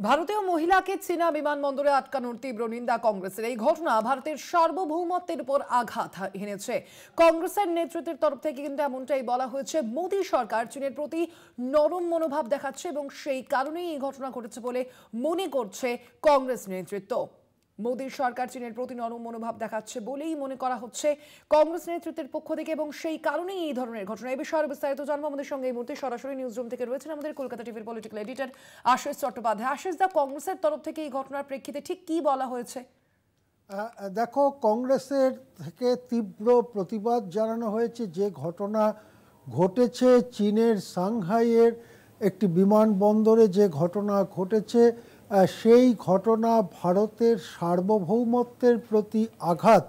ভারতীয় মহিলাকে চীনা বিমানবন্দরে আটকানোর তীব্র নিন্দা কংগ্রেসের। এই ঘটনা ভারতের সার্বভৌমত্বের উপর আঘাত এনেছে। কংগ্রেসের নেতৃত্বের তরফ থেকে কিন্তু এমনটাই বলা হয়েছে, মোদী সরকার চীনের প্রতি নরম মনোভাব দেখাচ্ছে এবং সেই কারণেই এই ঘটনা ঘটেছে বলে মনে করছে কংগ্রেস নেতৃত্ব। মোদী সরকার চীনের প্রতি নরম মনোভাব দেখাচ্ছে বলেই মনে করা হচ্ছে কংগ্রেস নেতৃত্বের পক্ষ থেকে, এবং সেই কারণেই এই ধরনের ঘটনা। এই বিষয়ে বিস্তারিত জানবো আমাদের সঙ্গে এই মুহূর্তে সরাসরি নিউজ রুম থেকে রয়েছেন আমাদের কলকাতা টিভির পলিটিক্যাল এডিটর আশিস চট্টোপাধ্যায়। আশিস দা, কংগ্রেসের তরফ থেকে এই ঘটনার প্রেক্ষিতে ঠিক কি বলা হয়েছে? দেখো, কংগ্রেসের থেকে তীব্র প্রতিবাদ জানানো হয়েছে। যে ঘটনা ঘটেছে চীনের সাংহাইয়ের একটি বিমানবন্দরে, যে ঘটনা ঘটেছে সেই ঘটনা ভারতের সার্বভৌমত্বের প্রতি আঘাত,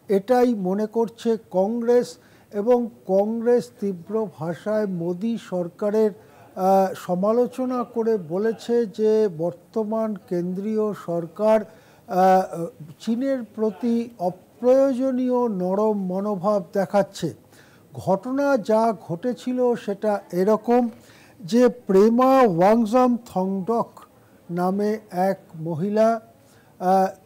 এটাই মনে করছে কংগ্রেস। এবং কংগ্রেস তীব্র ভাষায় মোদী সরকারের সমালোচনা করে বলেছে যে বর্তমান কেন্দ্রীয় সরকার চীনের প্রতি অপ্রয়োজনীয় নরম মনোভাব দেখাচ্ছে। ঘটনা যা ঘটেছিল সেটা এরকম যে প্রেমা ওয়াংজাম থংডক নামে এক মহিলা,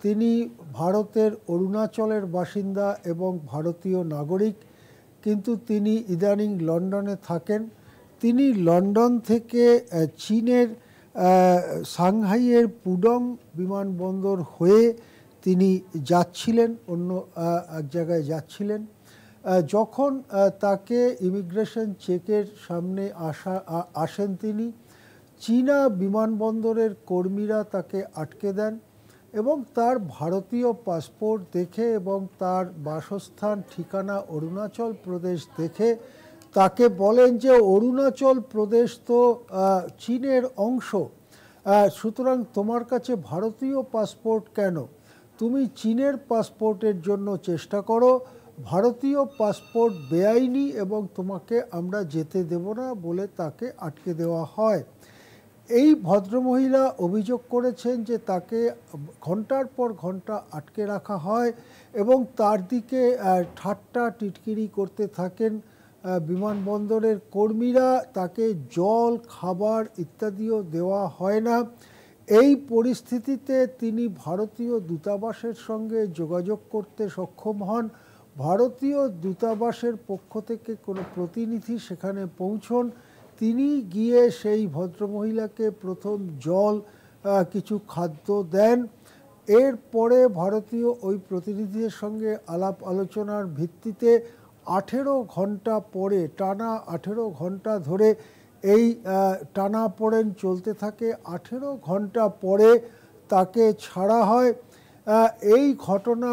তিনি ভারতের অরুণাচলের বাসিন্দা এবং ভারতীয় নাগরিক, কিন্তু তিনি ইদানিং লন্ডনে থাকেন। তিনি লন্ডন থেকে চীনের সাংহাইয়ের পুডং বিমানবন্দর হয়ে তিনি যাচ্ছিলেন, অন্য এক জায়গায় যাচ্ছিলেন। যখন তাকে ইমিগ্রেশন চেকের সামনে আসেন তিনি, চীনা বিমানবন্দরের কর্মীরা তাকে আটকে দেন এবং তার ভারতীয় পাসপোর্ট দেখে এবং তার বাসস্থান ঠিকানা অরুণাচল প্রদেশ দেখে তাকে বলেন যে অরুণাচল প্রদেশ তো চীনের অংশ, সুতরাং তোমার কাছে ভারতীয় পাসপোর্ট কেন? তুমি চীনের পাসপোর্টের জন্য চেষ্টা করো, ভারতীয় পাসপোর্ট বেআইনি এবং তোমাকে আমরা যেতে দেব না বলে তাকে আটকে দেওয়া হয়। এই ভদ্রমহিলা অভিযোগ করেছেন যে তাকে ঘন্টার পর ঘন্টা আটকে রাখা হয় এবং তার দিকে ঠাট্টা টিটকিরি করতে থাকেন বিমানবন্দরের কর্মীরা। তাকে জল, খাবার ইত্যাদিও দেওয়া হয় না। এই পরিস্থিতিতে তিনি ভারতীয় দূতাবাসের সঙ্গে যোগাযোগ করতে সক্ষম হন। ভারতীয় দূতাবাসের পক্ষ থেকে কোনো প্রতিনিধি সেখানে পৌঁছন। তিনি গিয়ে সেই ভদ্রমহিলাকে প্রথম জল, কিছু খাদ্য দেন। এরপরে ভারতীয় ওই প্রতিনিধিদের সঙ্গে আলাপ আলোচনার ভিত্তিতে 18 ঘন্টা পরে, টানা 18 ঘন্টা ধরে এই টানাপোড়েন চলতে থাকে। 18 ঘন্টা পরে তাকে ছাড়া হয়। এই ঘটনা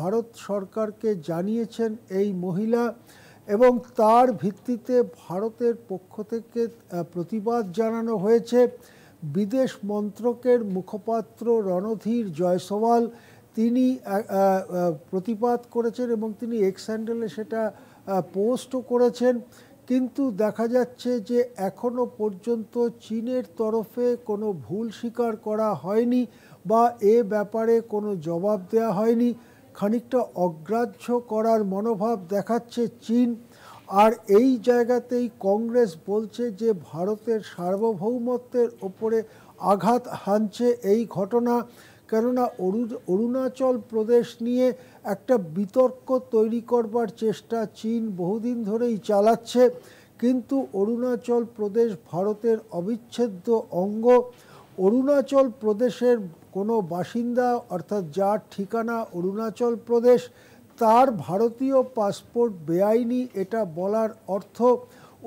ভারত সরকারকে জানিয়েছেন এই মহিলা এবং তার ভিত্তিতে ভারতের পক্ষ থেকে প্রতিবাদ জানানো হয়েছে। বিদেশ মন্ত্রকের মুখপাত্র রণধীর জয়সওয়াল তিনি প্রতিবাদ করেছেন এবং তিনি এক্স হ্যান্ডেলে সেটা পোস্টও করেছেন। কিন্তু দেখা যাচ্ছে যে এখনো পর্যন্ত চীনের তরফে কোনো ভুল স্বীকার করা হয়নি বা এ ব্যাপারে কোনো জবাব দেওয়া হয়নি। খানিকটা অগ্রাহ্য করার মনোভাব দেখাচ্ছে চীন। আর এই জায়গাতেই কংগ্রেস বলছে যে ভারতের সার্বভৌমত্বের ওপরে আঘাত হানছে এই ঘটনা। কেননা অরুণাচল প্রদেশ নিয়ে একটা বিতর্ক তৈরি করবার চেষ্টা চীন বহুদিন ধরেই চালাচ্ছে, কিন্তু অরুণাচল প্রদেশ ভারতের অবিচ্ছেদ্য অঙ্গ। অরুণাচল প্রদেশের কোনো বাসিন্দা, অর্থাৎ যার ঠিকানা অরুণাচল প্রদেশ, তার ভারতীয় পাসপোর্ট বেআইনি, এটা বলার অর্থ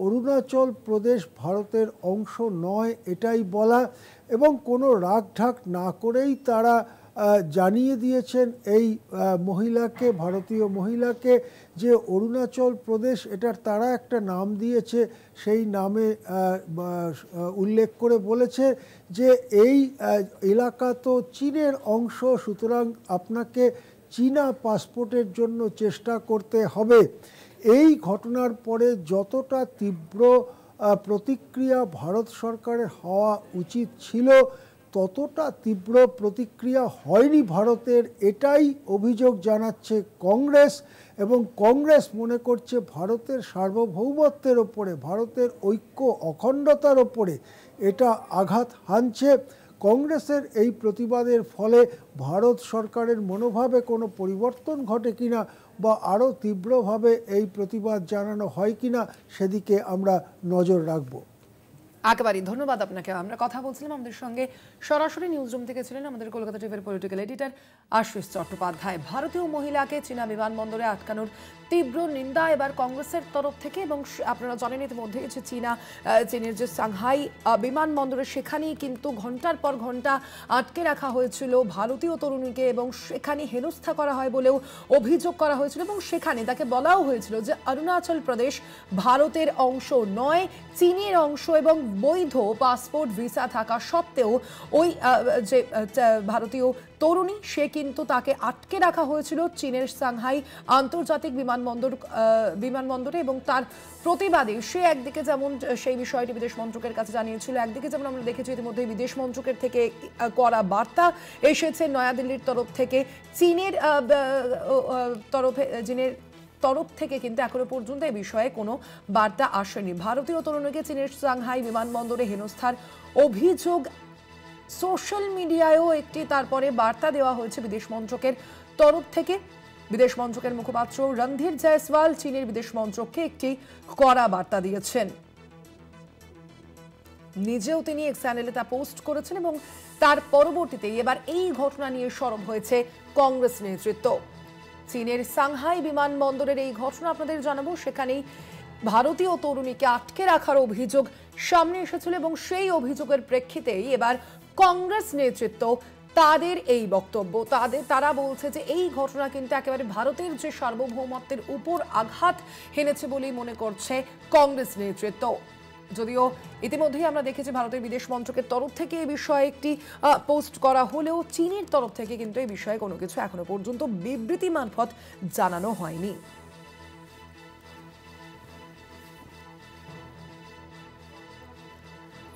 অরুণাচল প্রদেশ ভারতের অংশ নয়, এটাই বলা। এবং কোনো রাগঢাক না করেই তারা জানিয়ে দিয়েছেন এই মহিলাকে, ভারতীয় মহিলাকে, যে অরুণাচল প্রদেশ এটার তারা একটা নাম দিয়েছে, সেই নামে উল্লেখ করে বলেছে যে এই এলাকা তো চীনের অংশ, সুতরাং আপনাকে চীনা পাসপোর্টের জন্য চেষ্টা করতে হবে। এই ঘটনার পরে যতটা তীব্র প্রতিক্রিয়া ভারত সরকারের হওয়া উচিত ছিল, ততটা তীব্র প্রতিক্রিয়া হয়নি ভারতের, এটাই অভিযোগ জানাচ্ছে কংগ্রেস। এবং কংগ্রেস মনে করছে ভারতের সার্বভৌমত্বের ওপরে, ভারতের ঐক্য অখণ্ডতার ওপরে এটা আঘাত হানছে। কংগ্রেসের এই প্রতিবাদের ফলে ভারত সরকারের মনোভাবে কোনো পরিবর্তন ঘটে কিনা বা আরও তীব্রভাবে এই প্রতিবাদ জানানো হয় কিনা সেদিকে আমরা নজর রাখব। একেবারেই ধন্যবাদ আপনাকে। আমরা কথা বলছিলাম, আমাদের সঙ্গে সরাসরি নিউজ রুম থেকে ছিলেন আমাদের কলকাতা টিভির পলিটিক্যাল এডিটর আশিস চট্টোপাধ্যায়। ভারতীয় মহিলাকে চীনা বিমানবন্দরে আটকানোর তীব্র নিন্দা এবার কংগ্রেসের তরফ থেকে, এবং আপনারা জানেন ইতিমধ্যে যে চীনের যে সাংহাই বিমানবন্দরে সেখানেই কিন্তু ঘন্টার পর ঘন্টা আটকে রাখা হয়েছিল ভারতীয় তরুণীকে, এবং সেখানে হেনস্থা করা হয় বলেও অভিযোগ করা হয়েছিল, এবং সেখানে তাকে বলাও হয়েছিল যে অরুণাচল প্রদেশ ভারতের অংশ নয়, চীনের অংশ, এবং বৈধ পাসপোর্ট ভিসা থাকা সত্ত্বেও ওই যে ভারতীয় তরুণী সে কিন্তু তাকে আটকে রাখা হয়েছিল চীনের সাংহাই আন্তর্জাতিক বিমানবন্দরে, এবং তার প্রতিবাদে সে একদিকে যেমন সেই বিষয়টি বিদেশ মন্ত্রকের কাছে জানিয়েছিল, একদিকে যেমন আমরা দেখেছি ইতিমধ্যে বিদেশ মন্ত্রকের থেকে করা বার্তা এসেছে নয়াদিল্লির তরফ থেকে, চীনের তরফ থেকে কিন্তু এখনো পর্যন্ত এই বিষয়ে কোনো বার্তা আসেনি। ভারতীয় তরুণীকে চীনের সাংহাই বিমানবন্দরে হেনস্থার অভিযোগ সোশ্যাল মিডিয়ায়ও একটি তারপরে বার্তা দেওয়া হয়েছে বিদেশ মন্ত্রকের তরফ থেকে। বিদেশ মন্ত্রকের মুখপাত্র রণধীর জয়সওয়াল চীনের বিদেশ মন্ত্রককে একটি কড়া বার্তা দিয়েছেন। নিজেও তিনি এক্স চ্যানেলে তা পোস্ট করেছেন, এবং তার পরবর্তীতে এবার এই ঘটনা নিয়ে সরব হয়েছে কংগ্রেস নেতৃত্ব। চীনের সাংহাই বিমানবন্দরের এই ঘটনা আপনাদের জানাবো, সেখানেই ভারতীয় তরুণীকে আটকে রাখার অভিযোগ সামনে এসেছিল, এবং সেই অভিযোগের প্রেক্ষিতেই এবার কংগ্রেস নেতৃত্ব তাদের এই বক্তব্য, তারা বলছে যে এই ঘটনা কিন্তু একেবারে ভারতের যে সার্বভৌমত্বের উপর আঘাত হেনেছে বলেই মনে করছে কংগ্রেস নেতৃত্ব। যদিও ইতিমধ্যেই আমরা দেখেছি ভারতের বিদেশ মন্ত্রকের তরফ থেকে এই বিষয়ে একটি পোস্ট করা হলেও চীনের তরফ থেকে কিন্তু এই বিষয়ে কোনো কিছু এখনো পর্যন্ত বিবৃতি মারফত জানানো হয়নি।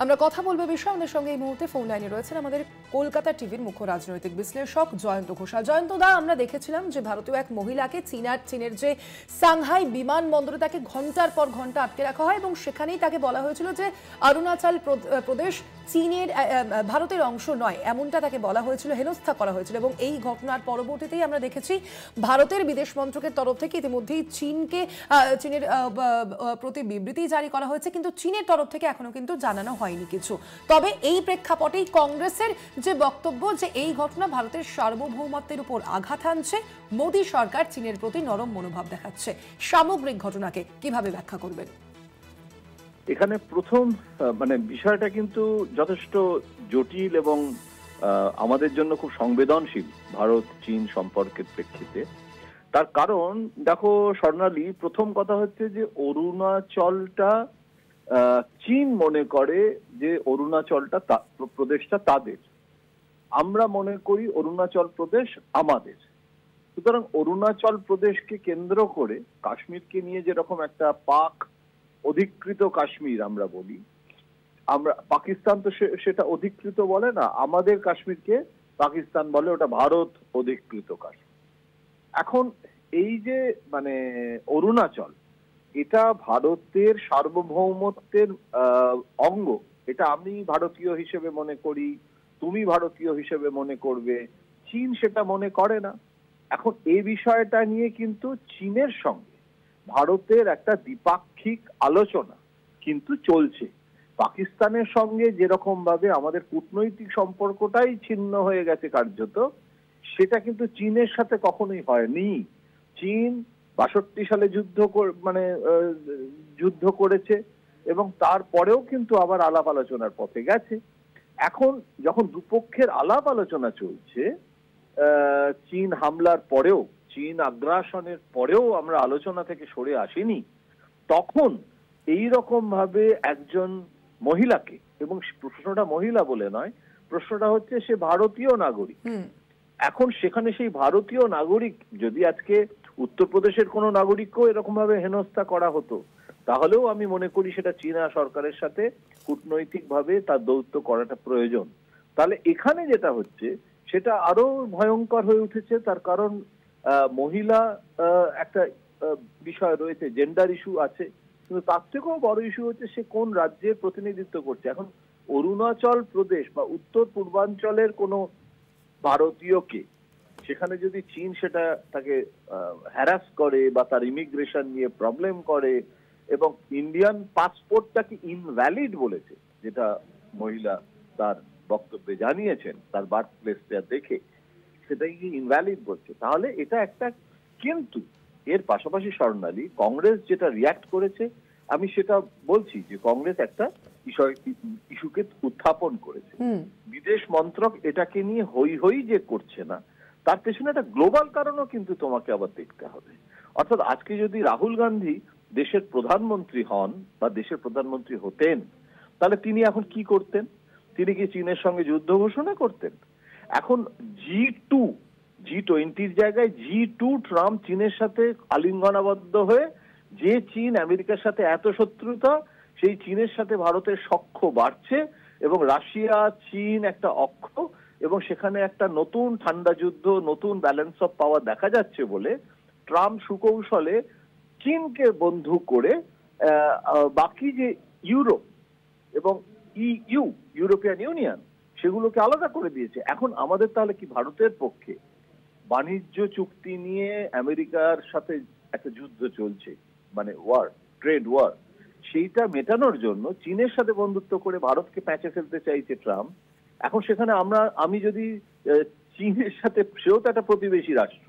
আমরা কথা বলবো বিষয়ে, আমাদের সঙ্গে এই মুহূর্তে ফোন লাইনে রয়েছেন আমাদের কলকাতা টিভির মুখ্য রাজনৈতিক বিশ্লেষক জয়ন্ত ঘোষাল। জয়ন্ত দা, আমরা দেখেছিলাম যে ভারতীয় এক মহিলাকে চীনের যে সাংহাই বিমানবন্দরে তাকে ঘন্টার পর ঘন্টা আটকে রাখা হয়, এবং সেখানেই তাকে বলা হয়েছিল যে অরুণাচল প্রদেশ চীনের ভারতের অংশ নয়, এমনটা তাকে বলা হয়েছিল, হেনস্থা করা হয়েছিল। এবং এই ঘটনার পরবর্তীতেই আমরা দেখেছি ভারতের বিদেশ মন্ত্রকের তরফ থেকে ইতিমধ্যেই চীনের প্রতি বিবৃতি জারি করা হয়েছে, কিন্তু চীনের তরফ থেকে এখনো কিন্তু জানানো হয়নি কিছু। তবে এই প্রেক্ষাপটেই কংগ্রেসের যে বক্তব্য যে এই ঘটনা ভারতের সার্বভৌমত্বের উপর আঘাত হানছে, মোদী সরকার চীনের প্রতি নরম মনোভাব দেখাচ্ছে, সামগ্রিক ঘটনাকে কিভাবে ব্যাখ্যা করবেন? এখানে প্রথম বিষয়টা কিন্তু যথেষ্ট জটিল এবং আমাদের জন্য খুব সংবেদনশীল ভারত চীন সম্পর্কের প্রেক্ষিতে। তার কারণ দেখো স্বর্ণালী, প্রথম কথা হচ্ছে যে অরুণাচলটা চীন মনে করে যে অরুণাচলটা প্রদেশটা তাদের, আমরা মনে করি অরুণাচল প্রদেশ আমাদের। সুতরাং অরুণাচল প্রদেশকে কেন্দ্র করে কাশ্মীরকে নিয়ে যেরকম একটা পাক অধিকৃত কাশ্মীর আমরা বলি, পাকিস্তান তো সেটা অধিকৃত বলে না, আমাদের কাশ্মীরকে পাকিস্তান বলে, ওটা ভারত অধিকৃত কাশ্মীর। এখন এই যে অরুণাচল, এটা ভারতের সার্বভৌমত্বের অঙ্গ, এটা আমি ভারতীয় হিসেবে মনে করি, তুমি ভারতীয় হিসেবে মনে করবে, চীন সেটা মনে করে না। এখন এই বিষয়টা নিয়ে কিন্তু চীনের সঙ্গে ভারতের একটা দ্বিপাক্ষিক আলোচনা কিন্তু চলছে। পাকিস্তানের সঙ্গে যেরকম ভাবে আমাদের কূটনৈতিক সম্পর্কটাই ছিন্ন হয়ে গেছে কার্যত, সেটা কিন্তু চীনের সাথে কখনোই হয়নি। চীন ৬২ সালে যুদ্ধ করেছে, এবং তারপরেও কিন্তু আবার আলাপ আলোচনার পথে গেছে। এখন যখন দুপক্ষের আলাপ আলোচনা চলছে, চীন হামলার পরেও, চীন আগ্রাসনের পরেও আমরা আলোচনা থেকে সরে আসিনি, তখন এই রকম ভাবে একজন মহিলাকে, এবং প্রশ্নটা মহিলা বলে নয়, প্রশ্নটা হচ্ছে সে ভারতীয় নাগরিক। এখন সেখানে সেই ভারতীয় নাগরিক, যদি আজকে উত্তরপ্রদেশের কোনো নাগরিককেও এরকম ভাবে হেনস্থা করা হতো, তাহলেও আমি মনে করি সেটা চীনা সরকারের সাথে কূটনৈতিক ভাবে তার দৌত্য করাটা প্রয়োজন। তাহলে এখানে যেটা হচ্ছে সেটা আরো ভয়ঙ্কর হয়ে উঠেছে। তার কারণ মহিলা একটা বিষয় রয়েছে, জেন্ডার ইস্যু আছে, কিন্তু তার থেকেও বড় ইস্যু হচ্ছে সে কোন রাজ্যের প্রতিনিধিত্ব করছে। এখন অরুণাচল প্রদেশ বা উত্তর পূর্বাঞ্চলের কোনো ভারতীয়কে সেখানে যদি চীন সেটা তাকে হ্যারাস করে বা তার ইমিগ্রেশন নিয়ে প্রবলেম করে এবং ইন্ডিয়ান পাসপোর্টটাকে ইনভ্যালিড বলেছে, যেটা মহিলা তার বক্তব্যে জানিয়েছেন, তার বার্থ প্লেসটা দেখে সেটাকে ইনভ্যালিড বলছে, তাহলে এটা একটা। কিন্তু এর পাশাপাশি স্বর্ণালী কংগ্রেস যেটা রিয়াক্ট করেছে, আমি সেটা বলছি যে কংগ্রেস একটা ইস্যুকে উত্থাপন করেছে। বিদেশ মন্ত্রক এটাকে নিয়ে হই হই যে করছে না, তার পেছনে একটা গ্লোবাল কারণও কিন্তু তোমাকে আবার দেখতে হবে। অর্থাৎ আজকে যদি রাহুল গান্ধী দেশের প্রধানমন্ত্রী হন বা দেশের প্রধানমন্ত্রী হতেন, তাহলে তিনি এখন কি করতেন? তিনি কি চীনের সঙ্গে যুদ্ধ ঘোষণা করতেন? এখন G20 জায়গায় G2 ট্রাম্প চীনের সাথে আলিঙ্গনাবদ্ধ হয়ে, যে চীন আমেরিকার সাথে এত শত্রুতা, সেই চীনের সাথে ভারতের সখ্য বাড়ছে এবং রাশিয়া চীন একটা অক্ষ, এবং সেখানে একটা নতুন ঠান্ডা যুদ্ধ, নতুন ব্যালেন্স অফ পাওয়ার দেখা যাচ্ছে বলে ট্রাম্প সুকৌশলে চীনকে বন্ধু করে বাকি যে ইউরোপ এবং ইউরোপিয়ান ইউনিয়ন সেগুলোকে আলাদা করে দিয়েছে। এখন আমাদের তাহলে কি ভারতের পক্ষে বাণিজ্য চুক্তি নিয়ে আমেরিকার সাথে একটা যুদ্ধ চলছে, মানে ওয়ার, ট্রেড ওয়ার, সেইটা মেটানোর জন্য চীনের সাথে বন্ধুত্ব করে ভারতকে প্যাঁচে ফেলতে চাইছে ট্রাম্প। এখন সেখানে আমি যদি চীনের সাথে, সেও তো একটা প্রতিবেশী রাষ্ট্র,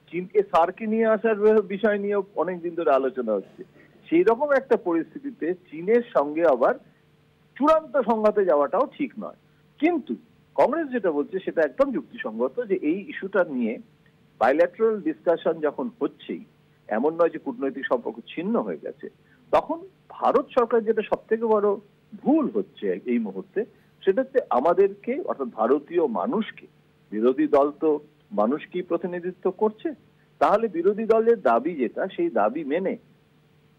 চীনকে সার্কে নিয়ে আসার বিষয় নিয়েও অনেকদিন ধরে আলোচনা হচ্ছে। সেই রকম একটা পরিস্থিতিতে চীনের সঙ্গে আবার চূড়ান্ত সংঘাতে যাওয়াটাও ঠিক নয়। কিন্তু কংগ্রেস যেটা বলছে সেটা একদম যুক্তিসঙ্গত, যে এই ইস্যুটা নিয়ে বাইল্যাটারাল ডিসকাশন যখন হচ্ছেই, এমন নয় যে কূটনৈতিক সম্পর্ক ছিন্ন হয়ে গেছে, তখন ভারত সরকার যেটা সব থেকে বড় ভুল হচ্ছে এই মুহূর্তে, সেটা হচ্ছে আমাদেরকে, অর্থাৎ ভারতীয় মানুষকে, বিরোধী দল তো মানুষকেই প্রতিনিধিত্ব করছে, তাহলে বিরোধী দলের দাবি যেটা, সেই দাবি মেনে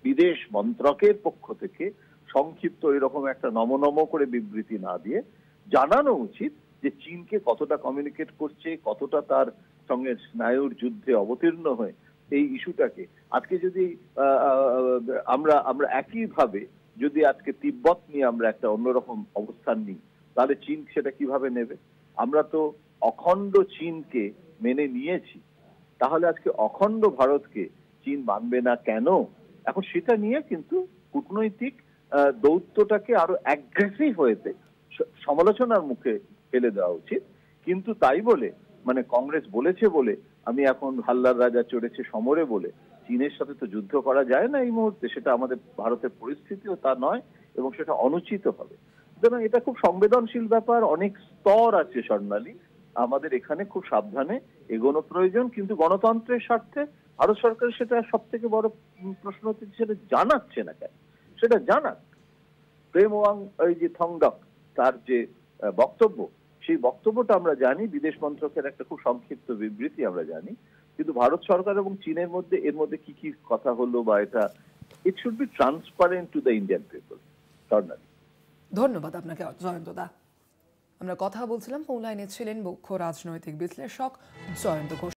বিদেশ মন্ত্রকের পক্ষ থেকে সংক্ষিপ্ত এরকম একটা নম করে বিবৃতি না দিয়ে জানানো উচিত যে চীনকে কতটা কমিউনিকেট করছে, কতটা তার সঙ্গে স্নায়ুর যুদ্ধে অবতীর্ণ হয়ে এই ইস্যুটাকে। আজকে যদি আমরা একইভাবে যদি আজকে তিব্বত নিয়ে আমরা একটা অন্যরকম অবস্থান নিই, তাহলে চীন সেটা কিভাবে নেবে? আমরা তো অখণ্ড চীনকে মেনে নিয়েছি, তাহলে আজকে অখণ্ড ভারতকে চীন মানবে না কেন? এখন সেটা নিয়ে কিন্তু কূটনৈতিক দৌত্যটাকে আরো অ্যাগ্রেসিভ হয়েছে সমালোচনার মুখে ফেলে দেওয়া উচিত। কিন্তু তাই বলে, মানে কংগ্রেস বলেছে বলে আমি এখন হাল্লার রাজা চড়েছে সমরে বলে চীনের সাথে তো যুদ্ধ করা যায় না এই মুহূর্তে, সেটা আমাদের ভারতের পরিস্থিতিও তা নয় এবং সেটা অনুচিত হবে। সুতরাং এটা খুব সংবেদনশীল ব্যাপার, অনেক স্তর আছে স্বর্ণালী, আমাদের এখানে খুব সাবধানে এগোনো প্রয়োজন। কিন্তু গণতন্ত্রের স্বার্থে ভারত সরকার সেটা সব থেকে বড় প্রশ্ন হচ্ছে, সেটা জানাচ্ছে না কেন? সেটা জানাক। প্রেম ওয়াং ওই যে থংডক তার যে বক্তব্য, সেই বক্তব্যটা আমরা জানি, বিদেশ মন্ত্রকের একটা খুব সংক্ষিপ্ত বিবৃতি আমরা জানি, কিন্তু ভারত সরকার এবং চীনের মধ্যে এর মধ্যে কি কি কথা হলো বা এটা, it should be transparent to the Indian people. ধন্যবাদ আপনাকে জয়ন্ত দা। আমরা কথা বলছিলাম, ফোন লাইনে ছিলেন মুখ্য রাজনৈতিক বিশ্লেষক জয়ন্ত ঘোষ।